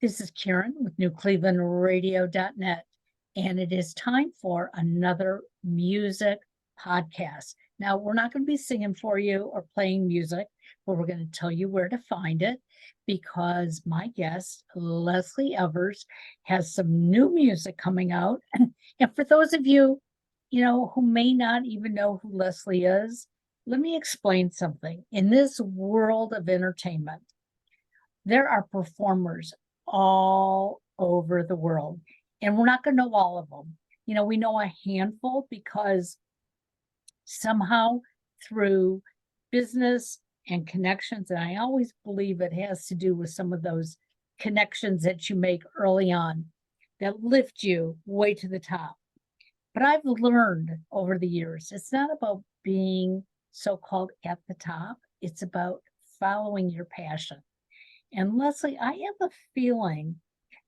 This is Karen with newclevelandradio.net, and it is time for another music podcast. Now, we're not going to be singing for you or playing music, but we're going to tell you where to find it because my guest, Leslie Evers, has some new music coming out. And for those of you, who may not even know who Leslie is, let me explain something. In this world of entertainment, there are performers all over the world, and we're not going to know all of them. We know a handful because somehow through business and connections, and I always believe it has to do with some of those connections that you make early on that lift you way to the top. But I've learned over the years, it's not about being so-called at the top. It's about following your passion. And Leslie, I have a feeling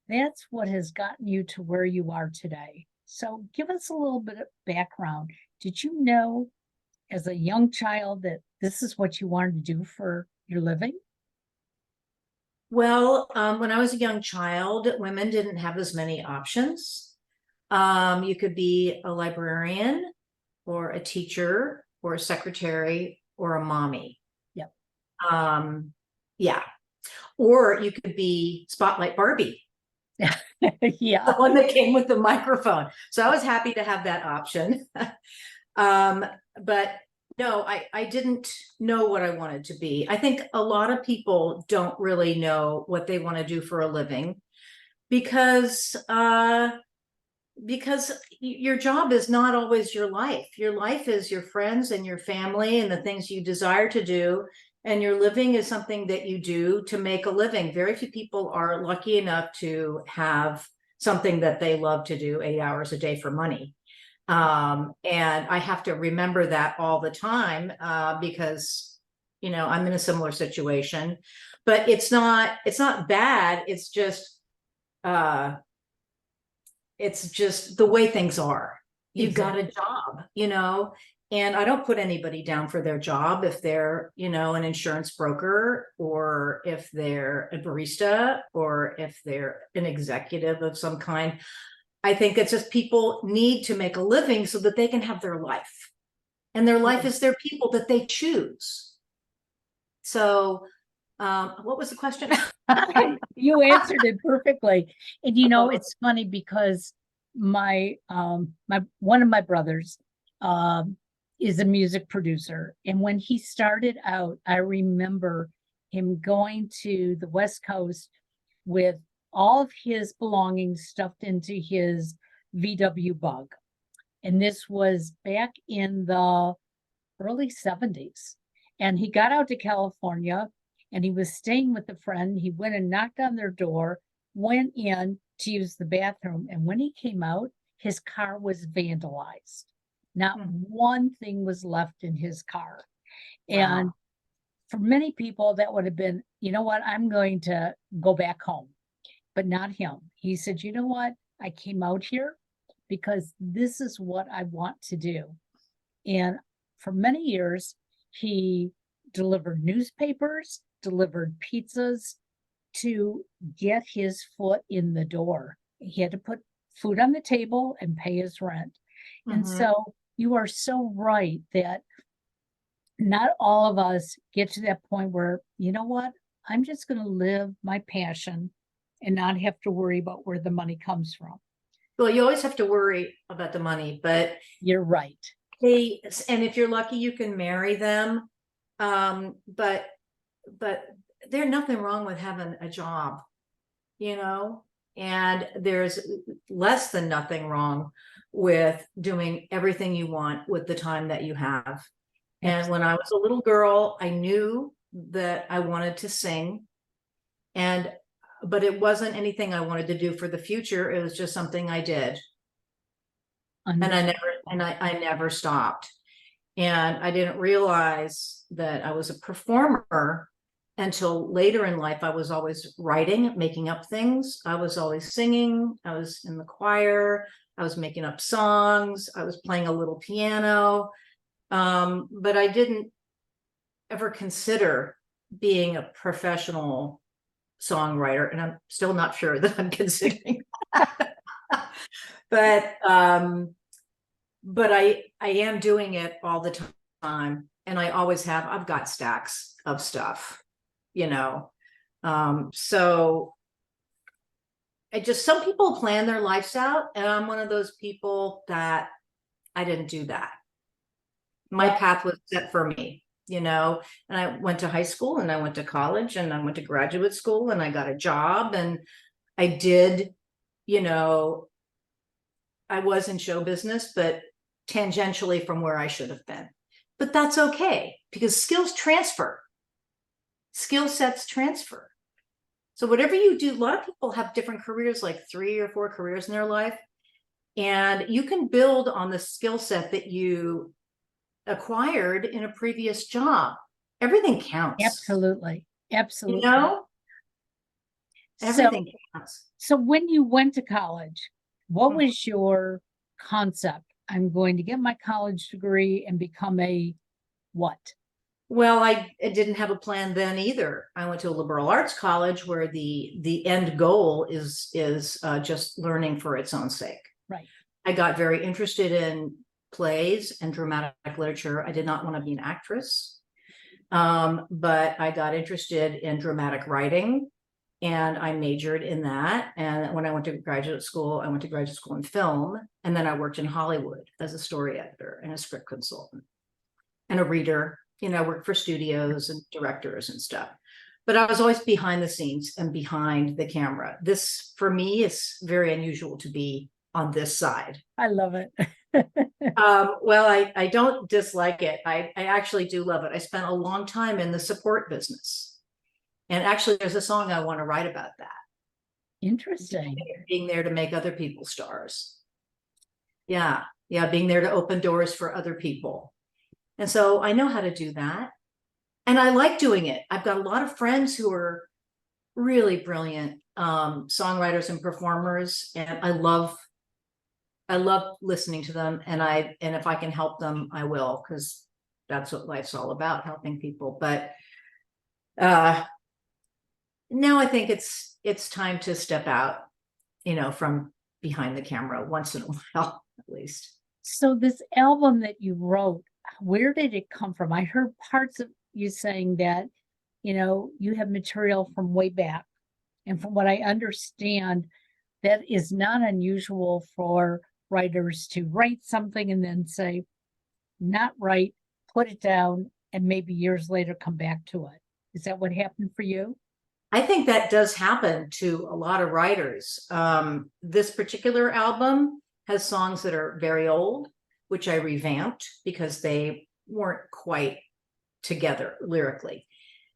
that's what has gotten you to where you are today. So give us a little bit of background. Did you know as a young child that this is what you wanted to do for your living? Well, when I was a young child, women didn't have as many options. You could be a librarian or a teacher or a secretary or a mommy. Yep. Yeah. Or you could be Spotlight Barbie. Yeah. The one that came with the microphone. So I was happy to have that option. But no, I didn't know what I wanted to be. I think a lot of people don't really know what they want to do for a living because your job is not always your life. Your life is your friends and your family and the things you desire to do. And your living is something that you do to make a living. Very few people are lucky enough to have something that they love to do 8 hours a day for money. And I have to remember that all the time because, I'm in a similar situation, but it's not bad. It's just the way things are. You've got a job, and I don't put anybody down for their job if they're, an insurance broker or if they're a barista or if they're an executive of some kind. I think it's just people need to make a living so that they can have their life. And their life is their people that they choose. So what was the question? You answered it perfectly. And it's funny because my one of my brothers is a music producer. And when he started out, I remember him going to the West Coast with all of his belongings stuffed into his VW bug. And this was back in the early 70s. And he got out to California and he was staying with a friend. He went and knocked on their door, went in to use the bathroom. And when he came out, his car was vandalized. Not one thing was left in his car. Wow. And for many people, that would have been, I'm going to go back home. But not him. He said, you know what? I came out here because this is what I want to do. And for many years, he delivered newspapers, delivered pizzas to get his foot in the door. He had to put food on the table and pay his rent. And so you are so right that not all of us get to that point where, you know what? I'm just going to live my passion and not have to worry about where the money comes from. Well, you always have to worry about the money, but you're right. And if you're lucky, you can marry them. But there's nothing wrong with having a job, and there's less than nothing wrong with doing everything you want with the time that you have. And when I was a little girl, I knew that I wanted to sing, but it wasn't anything I wanted to do for the future. It was just something I did. And I never stopped. And I didn't realize that I was a performer until later in life. I was always writing, making up things. I was always singing. I was in the choir. I was making up songs. I was playing a little piano. But I didn't ever consider being a professional songwriter, and I'm still not sure that I'm considering that. But I am doing it all the time, and I always have. I've got stacks of stuff, you know. So some people plan their lives out, and I'm one of those people that I didn't do that. My path was set for me, you know, and I went to high school, and I went to college, and I went to graduate school, and I got a job, and I did, you know, I was in show business, but tangentially from where I should have been. But that's okay, because skills transfer, skill sets transfer. So whatever you do, a lot of people have different careers, like 3 or 4 careers in their life. And you can build on the skill set that you acquired in a previous job. Everything counts. Absolutely. Absolutely. You know, everything counts. So when you went to college, what was your concept? I'm going to get my college degree and become a what? Well, I didn't have a plan then either. I went to a liberal arts college where the end goal is just learning for its own sake. Right. I got very interested in plays and dramatic literature. I did not want to be an actress, but I got interested in dramatic writing, and I majored in that. And when I went to graduate school, I went to graduate school in film, and then I worked in Hollywood as a story editor and a script consultant and a reader. You know, I worked for studios and directors and stuff, but I was always behind the scenes and behind the camera. This, for me, is very unusual to be on this side. I love it. Well, I don't dislike it. I actually do love it. I spent a long time in the support business. And actually, there's a song I want to write about that. Interesting. Being there to make other people stars. Yeah. Yeah. Being there to open doors for other people. And so I know how to do that. And I like doing it. I've got a lot of friends who are really brilliant songwriters and performers. And I love listening to them. And if I can help them, I will, because that's what life's all about, helping people. But now I think it's time to step out, you know, from behind the camera once in a while, at least. So this album that you wrote, where did it come from? I heard parts of you saying that, you know, you have material from way back. And from what I understand, that is not unusual for writers to write something and then say, not right, put it down, and maybe years later come back to it. Is that what happened for you? I think that does happen to a lot of writers. This particular album has songs that are very old, which I revamped because they weren't quite together lyrically.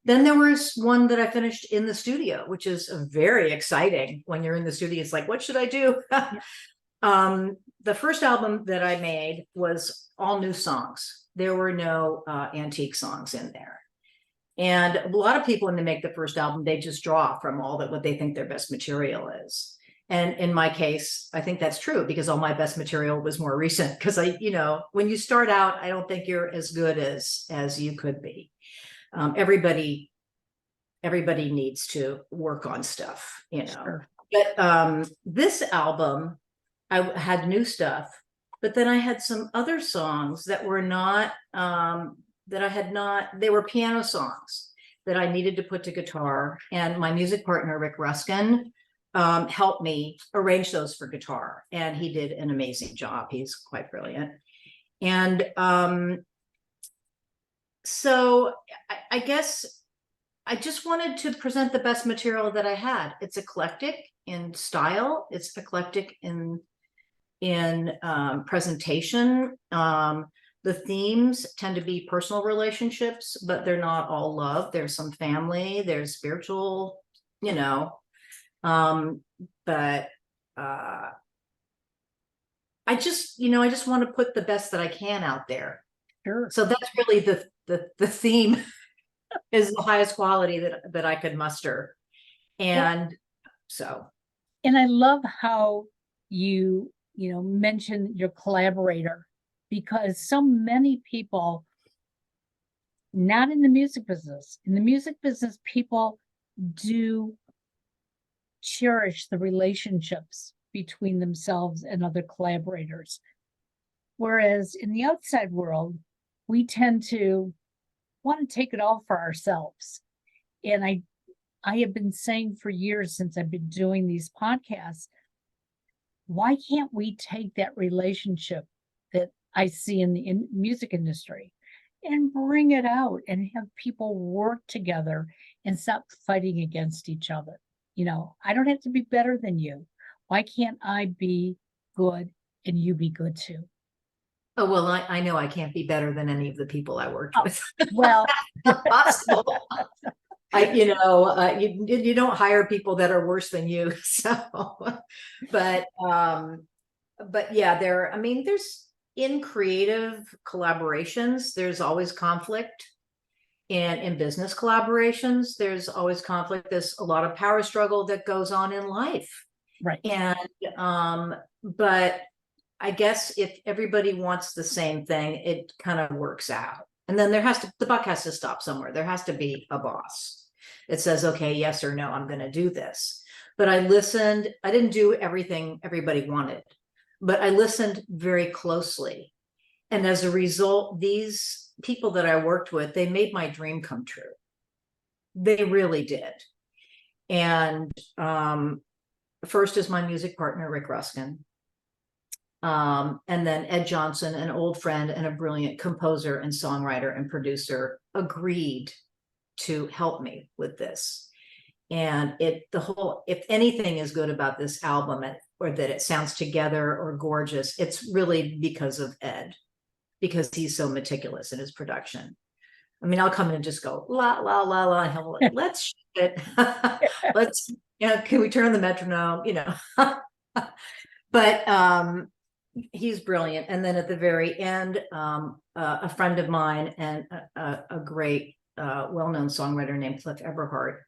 Then there was one that I finished in the studio, which is very exciting. When you're in the studio, it's like, what should I do? The first album that I made was all new songs. There were no antique songs in there. And a lot of people, when they make the first album, they just draw from what they think their best material is. And in my case, I think that's true, because all my best material was more recent. Because when you start out, I don't think you're as good as you could be. Everybody needs to work on stuff, you know. Sure. But this album, I had new stuff, but then I had some other songs that were not, they were piano songs that I needed to put to guitar. And my music partner, Rick Ruskin, helped me arrange those for guitar. And he did an amazing job. He's quite brilliant. And so I guess I just wanted to present the best material that I had. It's eclectic in style. It's eclectic in presentation. The themes tend to be personal relationships, but they're not all love. There's some family, there's spiritual, you know. But I just want to put the best that I can out there. Sure. So that's really the theme is the highest quality that I could muster. And and I love how you mention your collaborator, because so many people, not in the music business, people do cherish the relationships between themselves and other collaborators. Whereas in the outside world, we tend to want to take it all for ourselves. And I have been saying for years, since I've been doing these podcasts, why can't we take that relationship that I see in the music industry and bring it out and have people work together and stop fighting against each other? You know, I don't have to be better than you. Why can't I be good and you be good too? Oh, well, I know I can't be better than any of the people I worked Oh, with. well, Not possible. You don't hire people that are worse than you. So, but yeah, there's in creative collaborations, there's always conflict. And in business collaborations, there's always conflict. There's a lot of power struggle that goes on in life. right. And, but I guess if everybody wants the same thing, it kind of works out. And then the buck has to stop somewhere. There has to be a boss. It says, okay, yes or no, I'm going to do this. But I listened. I didn't do everything everybody wanted, but I listened very closely. And as a result, these people that I worked with, they made my dream come true. They really did. And first is my music partner, Rick Ruskin. And then Ed Johnson, an old friend and a brilliant composer and songwriter and producer, agreed to help me with this. And if anything is good about this album, or that it sounds together or gorgeous, it's really because of Ed, because he's so meticulous in his production. I mean, I'll come in and just go la la la la, and he'll like, let's shoot it. Let's, can we turn the metronome? But he's brilliant. And then at the very end, a friend of mine and a great well-known songwriter named Cliff Eberhardt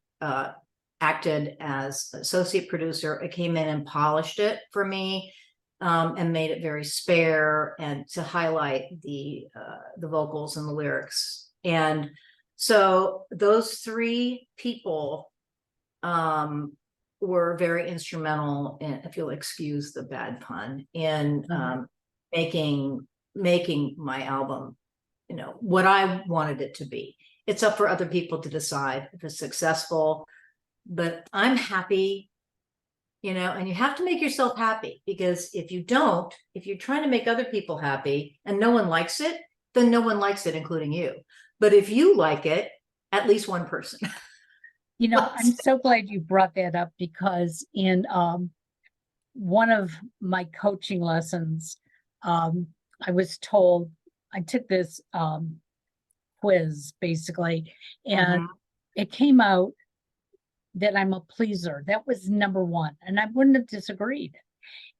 acted as associate producer. I came in and polished it for me. And made it very spare and to highlight the vocals and the lyrics. And so those three people were very instrumental in, if you'll excuse the bad pun, in making my album, what I wanted it to be. It's up for other people to decide if it's successful, but I'm happy. And you have to make yourself happy, because if you're trying to make other people happy and no one likes it, then no one likes it, including you. But if you like it, at least one person. I'm so glad you brought that up, because in one of my coaching lessons, I was told, I took this quiz basically, and it came out that I'm a pleaser. That was number one. And I wouldn't have disagreed.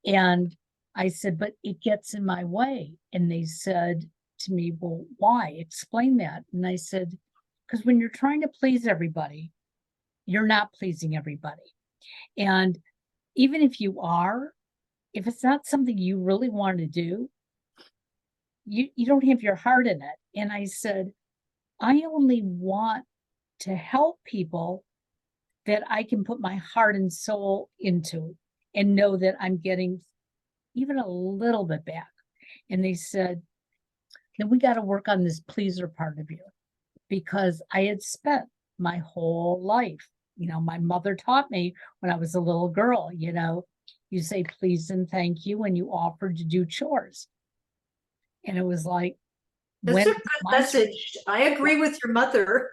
And I said, but it gets in my way. And they said to me, well, why? Explain that. And I said, because when you're trying to please everybody, you're not pleasing everybody. And even if you are, if it's not something you really want to do, you don't have your heart in it. And I said, I only want to help people that I can put my heart and soul into and know that I'm getting even a little bit back. And they said, then we got to work on this pleaser part of you, because I had spent my whole life, my mother taught me when I was a little girl, you say please and thank you when you offered to do chores. And it was like, that's a good message. I agree with your mother.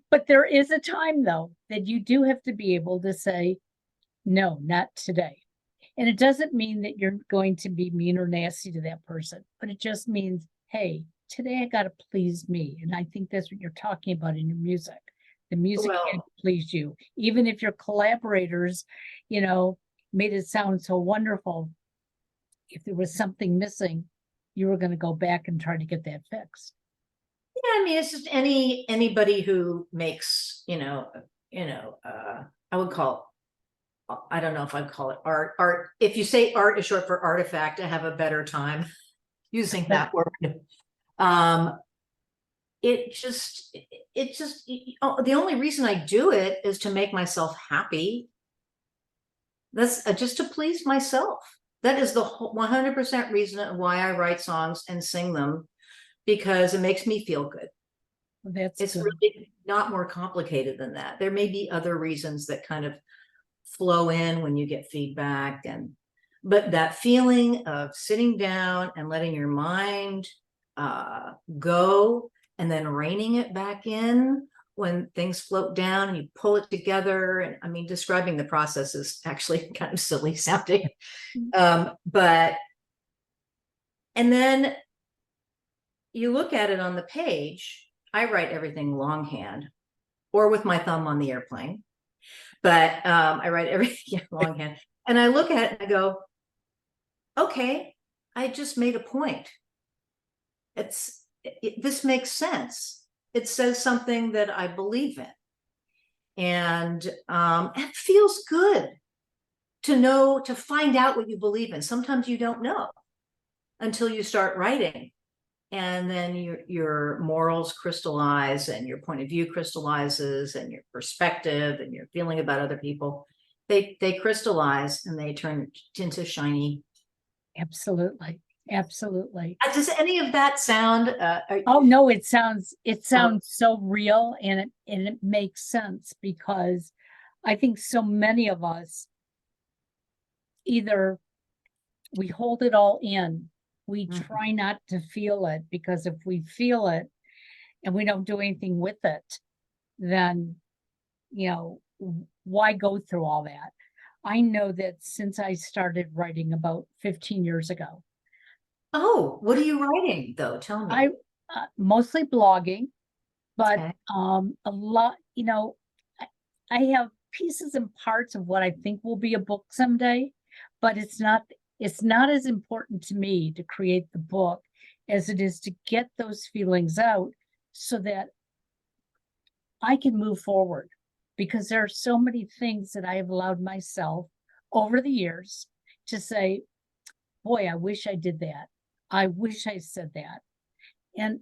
But there is a time, though, that you do have to be able to say, no, not today. And it doesn't mean that you're going to be mean or nasty to that person, but it just means, hey, today I got to please me. And I think that's what you're talking about in your music. The music can't please you. Even if your collaborators, made it sound so wonderful, if there was something missing, you were going to go back and try to get that fixed. Yeah, I mean, it's just anybody who makes, I would call it, I don't know if I'd call it art. Art, if you say art is short for artifact, I have a better time using that word. the only reason I do it is to make myself happy. That's just to please myself. That is the 100% reason why I write songs and sing them, because it makes me feel good. That's It's good. really not more complicated than that. There may be other reasons that kind of flow in when you get feedback, but that feeling of sitting down and letting your mind go, and then reining it back in when things float down and you pull it together. And I mean, describing the process is actually kind of silly sounding. But, and then you look at it on the page. I write everything longhand or with my thumb on the airplane, but I write everything longhand, and I look at it and I go, okay, I just made a point. This makes sense. It says something that I believe in. And it feels good to know, to find out what you believe in. Sometimes you don't know until you start writing. And then your morals crystallize, and your point of view crystallizes, and your perspective and your feeling about other people, they crystallize, and they turn into shiny. Absolutely. Absolutely. Does any of that sound? Oh no, it sounds so real, and it makes sense, because I think so many of us either we hold it all in, we try not to feel it, because if we feel it and we don't do anything with it, then why go through all that? I know that since I started writing about 15 years ago. Oh, what are you writing though? Tell me. I mostly blogging, but Okay. a lot, I have pieces and parts of what I think will be a book someday, but it's not as important to me to create the book as it is to get those feelings out so that I can move forward, because there are so many things that I have allowed myself over the years to say, boy, I wish I did that. I wish I said that. And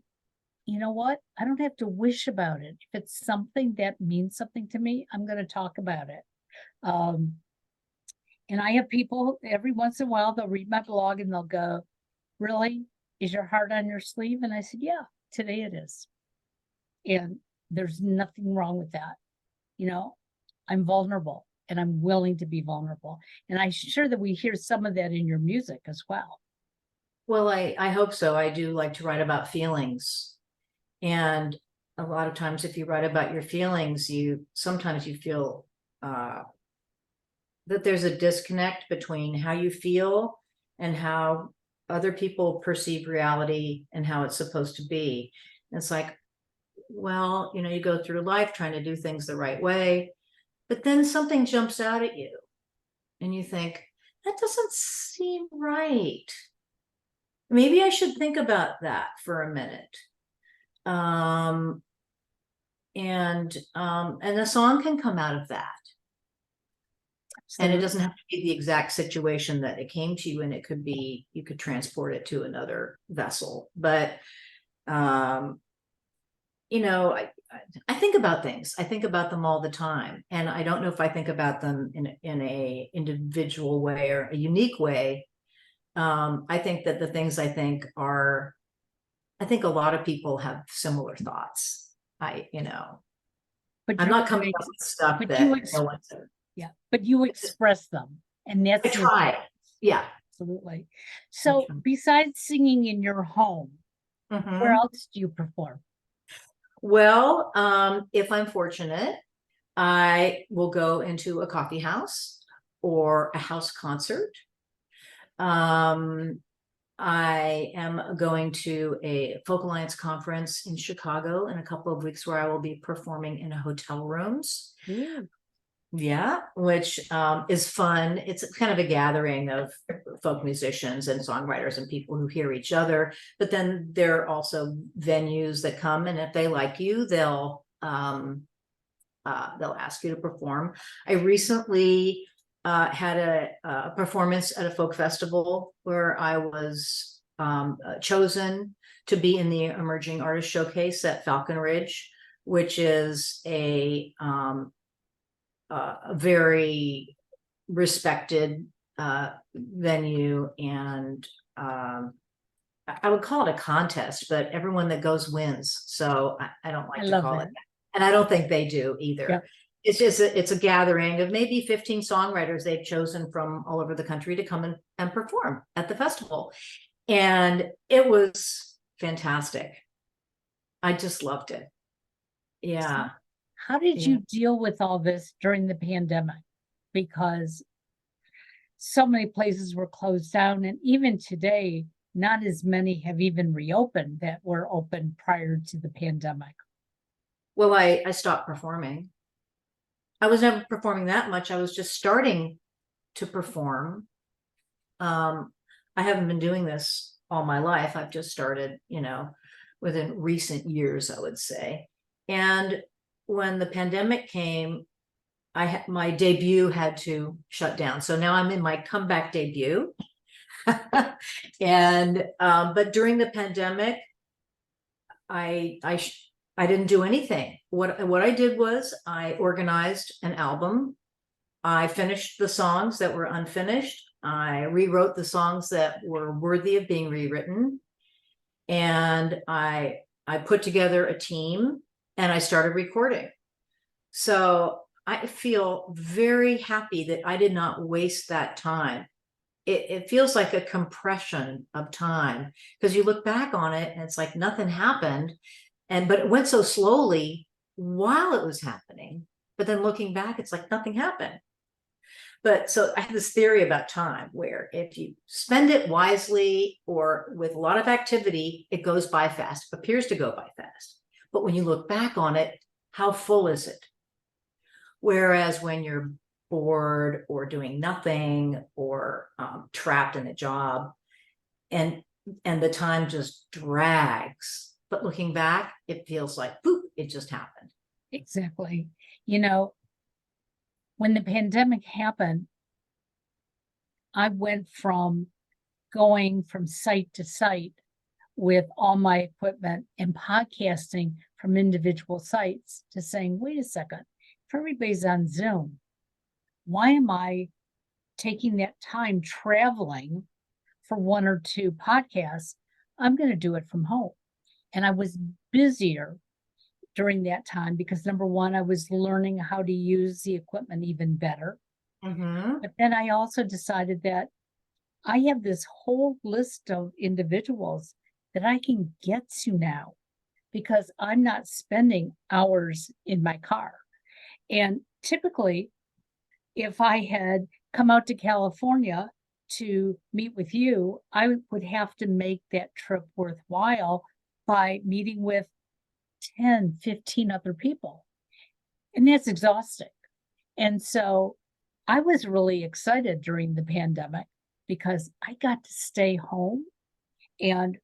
you know what? I don't have to wish about it. If it's something that means something to me, I'm going to talk about it. And I have people every once in a while, they'll read my blog and they'll go, really? Is your heart on your sleeve? And I said, yeah, today it is. And there's nothing wrong with that. I'm vulnerable, and I'm willing to be vulnerable. And I'm sure that we hear some of that in your music as well. Well, I hope so. I do like to write about feelings. And a lot of times if you write about your feelings, sometimes you feel that there's a disconnect between how you feel and how other people perceive reality and how it's supposed to be. And it's like, well, you go through life trying to do things the right way, but then something jumps out at you and you think, that doesn't seem right. Maybe I should think about that for a minute. And a song can come out of that. And it doesn't have to be the exact situation that it came to you in. It could be, you could transport it to another vessel. But, I think about things. I think about them all the time. And I don't know if I think about them in a individual way or a unique way. I think that the things I think a lot of people have similar thoughts. But I'm not coming up with stuff that no one said. Yeah, but you express them, and that's I try. Yeah, absolutely. So besides singing in your home, where else do you perform? Well, if I'm fortunate, I will go into a coffee house or a house concert. I am going to a Folk Alliance conference in Chicago in a couple of weeks, where I will be performing in hotel rooms. Ooh. Yeah, which is fun. It's kind of a gathering of folk musicians and songwriters and people who hear each other. But then there are also venues that come, and if they like you, they'll ask you to perform. I recently had a performance at a folk festival where I was chosen to be in the Emerging Artist Showcase at Falcon Ridge, which is a very respected venue, and I would call it a contest, but everyone that goes wins. So I don't like I to love call that. it that. And I don't think they do either. Yeah. It's just it's a gathering of maybe 15 songwriters they've chosen from all over the country to come and perform at the festival. And it was fantastic. I just loved it. Yeah. How did Yeah. you deal with all this during the pandemic? Because so many places were closed down, and even today, not as many have even reopened that were open prior to the pandemic. Well, I stopped performing. I was never performing that much. I was just starting to perform. I haven't been doing this all my life. I've just started, within recent years, I would say. And when the pandemic came, my debut had to shut down. So now I'm in my comeback debut. And but during the pandemic, I didn't do anything. What I did was I organized an album. I finished the songs that were unfinished. I rewrote the songs that were worthy of being rewritten. And I put together a team and I started recording. So I feel very happy that I did not waste that time. It feels like a compression of time, because you look back on it and it's like nothing happened. But it went so slowly while it was happening. But then looking back, it's like nothing happened. But so I have this theory about time where if you spend it wisely or with a lot of activity, it goes by fast, appears to go by fast. But when you look back on it, how full is it? Whereas when you're bored or doing nothing or trapped in a job, and the time just drags. But looking back, it feels like, poof, it just happened. Exactly. When the pandemic happened, I went from going from site to site with all my equipment and podcasting from individual sites to saying, wait a second, if everybody's on Zoom, why am I taking that time traveling for one or two podcasts? I'm going to do it from home. And I was busier during that time because, number one, I was learning how to use the equipment even better. Mm-hmm. But then I also decided that I have this whole list of individuals that I can get to now because I'm not spending hours in my car. And typically, if I had come out to California to meet with you, I would have to make that trip worthwhile by meeting with 10, 15 other people. And that's exhausting. And so I was really excited during the pandemic because I got to stay home. And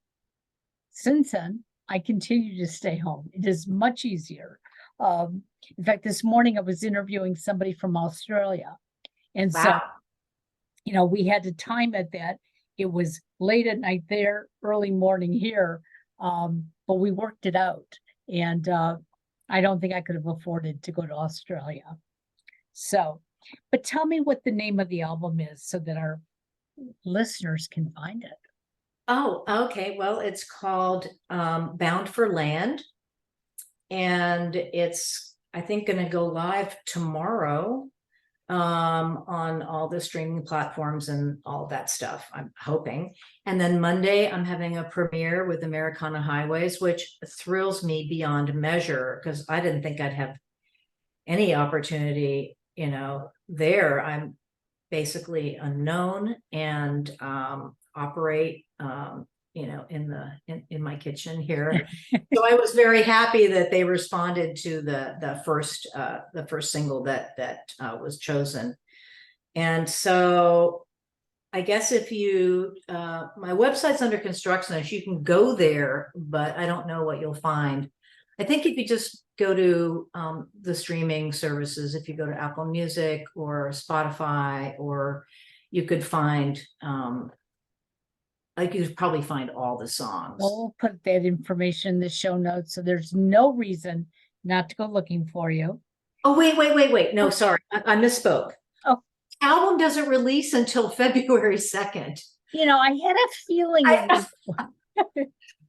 since then, I continue to stay home. It is much easier. In fact, this morning I was interviewing somebody from Australia. And Wow. so, we had to time it that it was late at night there, early morning here. But we worked it out. And I don't think I could have afforded to go to Australia. So, but tell me what the name of the album is so that our listeners can find it. Oh, okay. Well, it's called Bound for Land. And it's, I think, going to go live tomorrow on all the streaming platforms and all that stuff, I'm hoping. And then Monday, I'm having a premiere with Americana Highways, which thrills me beyond measure because I didn't think I'd have any opportunity, there. I'm basically unknown and operate in my kitchen here. So I was very happy that they responded to the first single that was chosen. And so I guess if you my website's under construction, so you can go there, but I don't know what you'll find. I think if you just go to the streaming services, if you go to Apple Music or Spotify, or you could find like you could probably find all the songs. We'll put that information in the show notes, so there's no reason not to go looking for you. Oh, wait. No, sorry. I misspoke. Oh. Album doesn't release until February 2nd. You know, I had a feeling it was.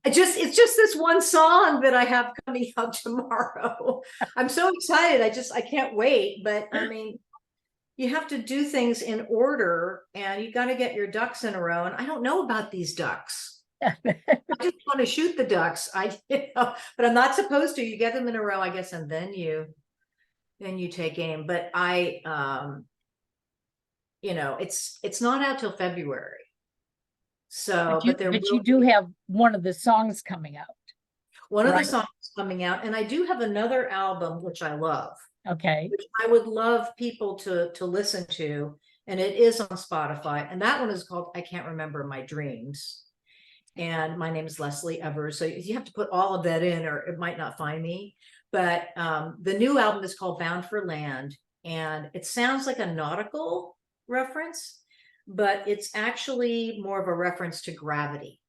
It's just this one song that I have coming out tomorrow. I'm so excited. I can't wait. But I mean, you have to do things in order, and you got to get your ducks in a row. And I don't know about these ducks. I just want to shoot the ducks. But I'm not supposed to. You get them in a row, I guess, and then you take aim. But it's not out till February. So, but you do have one of the songs coming out. One of the songs coming out, and I do have another album which I love. Okay. Which I would love people to listen to, and it is on Spotify. And that one is called I Can't Remember My Dreams. And my name is Leslie Evers. So you have to put all of that in, or it might not find me. But the new album is called Bound for Land, and it sounds like a nautical reference, but it's actually more of a reference to gravity.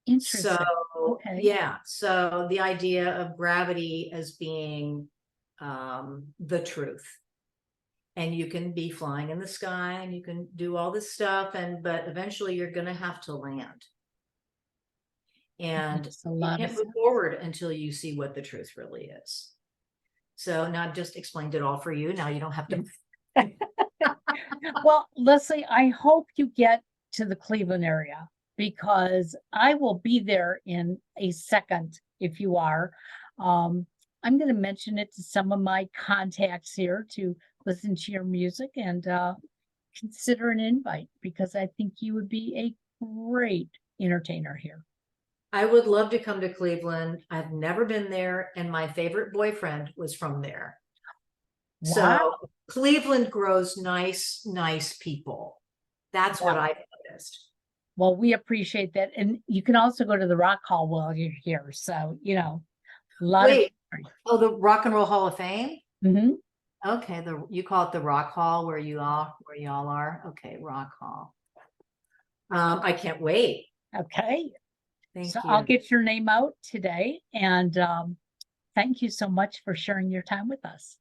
Interesting. So, okay. Yeah. So the idea of gravity as being the truth. And you can be flying in the sky and you can do all this stuff, but eventually you're going to have to land. And you can't move forward until you see what the truth really is. So now I've just explained it all for you. Now you don't have to. Well, Leslie, I hope you get to the Cleveland area, because I will be there in a second if you are. I'm going to mention it to some of my contacts here to listen to your music and consider an invite, because I think you would be a great entertainer here. I would love to come to Cleveland. I've never been there, and my favorite boyfriend was from there. Wow. So Cleveland grows nice people. That's what I noticed. Well, we appreciate that. And you can also go to the Rock Hall while you're here. So, a lot of the Rock and Roll Hall of Fame? Mm-hmm. Okay, you call it the Rock Hall where y'all are? Okay, Rock Hall. I can't wait. Okay. Thank you. I'll get your name out today. And thank you so much for sharing your time with us.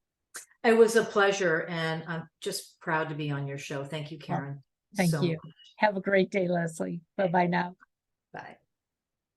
It was a pleasure, and I'm just proud to be on your show. Thank you, Karen. Thank you. Have a great day, Leslie. Bye-bye now. Bye.